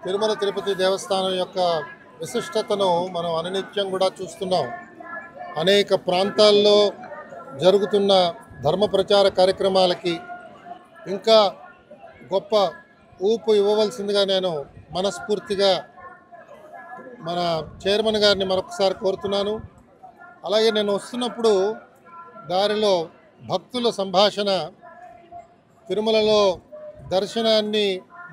తిరుమల తిరుపతి దేవస్థానం యొక్క విశిష్టతను మనం అనునిత్యం కూడా చూస్తున్నాం. అనేక ప్రాంతాల్లో జరుగుతున్న ధర్మ ప్రచార కార్యక్రమాలకి ఇంకా గొప్ప ఊపు ఇవ్వవలసిందిగా నేను మనస్ఫూర్తిగా మన చైర్మన్ గారిని మరొకసారి కోరుతున్నాను. అలాగే నేను వస్తున్నప్పుడు దారిలో భక్తుల సంభాషణ, తిరుమలలో దర్శనాన్ని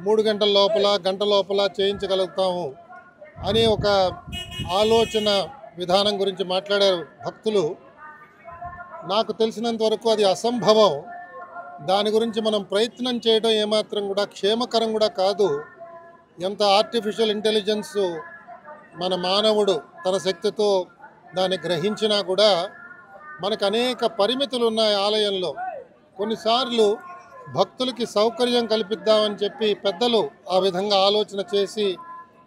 3 గంటల లోపల, గంట లోపల చేయించగలుగుతాము అనే ఒక ఆలోచన విధానం గురించి మాట్లాడారు భక్తులు. నాకు తెలిసినంత వరకు అది అసంభవం. దాని గురించి మనం ప్రయత్నం చేయడం ఏమాత్రం కూడా క్షేమకరం కూడా కాదు. ఎంత ఆర్టిఫిషియల్ ఇంటెలిజెన్స్ మన మానవుడు తన శక్తితో దాన్ని గ్రహించినా కూడా మనకు అనేక పరిమితులు ఉన్నాయి ఆలయంలో. కొన్నిసార్లు భక్తులకి సౌకర్యం కల్పిద్దామని చెప్పి పెద్దలు ఆ విధంగా ఆలోచన చేసి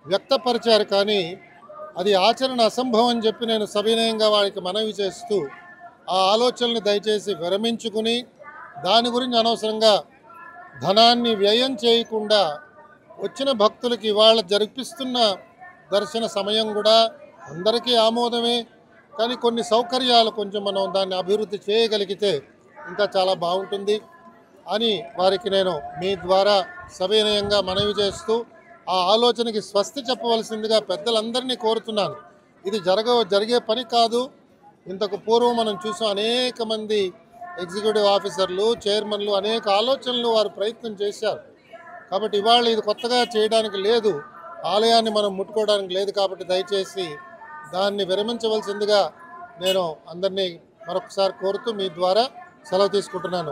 వ్యక్తపరిచారు, కానీ అది ఆచరణ అసంభవం అని చెప్పి నేను సవినయంగా వారికి మనవి చేస్తూ ఆ ఆలోచనని దయచేసి విరమించుకుని దాని గురించి అనవసరంగా ధనాన్ని వ్యయం చేయకుండా వచ్చిన భక్తులకి ఇవాళ జరిపిస్తున్న దర్శన సమయం కూడా అందరికీ ఆమోదమే, కానీ కొన్ని సౌకర్యాలు కొంచెం మనం దాన్ని అభివృద్ధి చేయగలిగితే ఇంకా చాలా బాగుంటుంది అని వారికి నేను మీ ద్వారా సవినయంగా మనవి చేస్తూ ఆ ఆలోచనకి స్వస్తి చెప్పవలసిందిగా పెద్దలందరినీ కోరుతున్నాను. ఇది జరిగే పని కాదు. ఇంతకు పూర్వం మనం చూసాం, అనేక మంది ఎగ్జిక్యూటివ్ ఆఫీసర్లు, చైర్మన్లు అనేక ఆలోచనలు వారు ప్రయత్నం చేశారు. కాబట్టి ఇవాళ ఇది కొత్తగా చేయడానికి లేదు, ఆలయాన్ని మనం ముట్టుకోవడానికి లేదు. కాబట్టి దయచేసి దాన్ని విరమించవలసిందిగా నేను అందరినీ మరొకసారి కోరుతూ మీ ద్వారా సెలవు తీసుకుంటున్నాను.